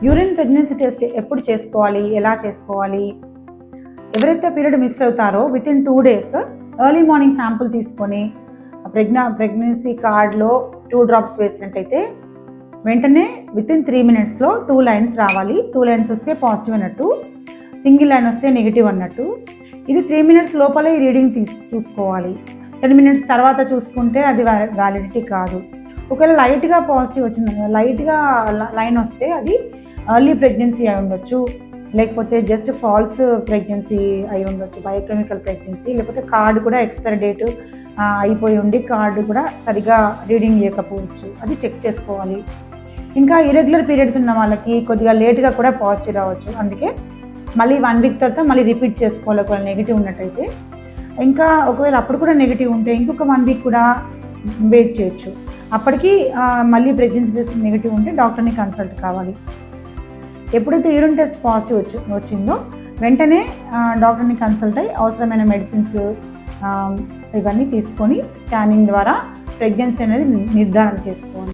Urine pregnancy test ఎప్పుడు చేసుకోవాలి, ఎలా చేసుకోవాలి? ఎవరైతే పీరియడ్ మిస్ అవుతారో within 2 days early morning sample తీసుకొని ప్రెగ్నెన్సీ కార్డ్లో 2 drops వేసినట్టయితే వెంటనే వితిన్ 3 minutesలో 2 lines రావాలి. 2 lines వస్తే పాజిటివ్ అన్నట్టు, సింగిల్ లైన్ వస్తే నెగిటివ్ అన్నట్టు. ఇది 3 minutes లోపలే ఈ రీడింగ్ చూసుకోవాలి. 10 minutes తర్వాత చూసుకుంటే అది వ్యాలిడిటీ కాదు. ఒకవేళ లైట్గా పాజిటివ్ వచ్చింది, లైట్గా లైన్ వస్తే అది ఎర్లీ ప్రెగ్నెన్సీ అయి ఉండొచ్చు, లేకపోతే జస్ట్ ఫాల్స్ ప్రెగ్నెన్సీ అయి ఉండొచ్చు, బయోకెమికల్ ప్రెగ్నెన్సీ, లేకపోతే కార్డు కూడా ఎక్స్పైరీ డేట్ అయిపోయి ఉండి కార్డు కూడా సరిగా రీడింగ్ చేయకపోవచ్చు. అది చెక్ చేసుకోవాలి. ఇంకా ఇరెగ్యులర్ పీరియడ్స్ ఉన్న వాళ్ళకి కొద్దిగా లేట్గా కూడా పాజిటివ్ రావచ్చు. అందుకే మళ్ళీ 1 week తర్వాత మళ్ళీ రిపీట్ చేసుకోవాలి ఒకవేళ నెగిటివ్ ఉన్నట్టయితే. ఇంకా ఒకవేళ అప్పుడు కూడా నెగిటివ్ ఉంటే ఇంకొక 1 week కూడా వెయిట్ చేయొచ్చు. అప్పటికి మళ్ళీ ప్రెగ్నెన్సీ టెస్ట్ నెగిటివ్ ఉంటే డాక్టర్ని కన్సల్ట్ కావాలి. ఎప్పుడైతే యూరిన్ టెస్ట్ పాజిటివ్ వచ్చిందో వెంటనే డాక్టర్ని కన్సల్ట్ అయ్యి అవసరమైన మెడిసిన్స్ ఇవన్నీ తీసుకొని స్కానింగ్ ద్వారా ప్రెగ్నెన్సీ అనేది నిర్ధారణ చేసుకోవాలి.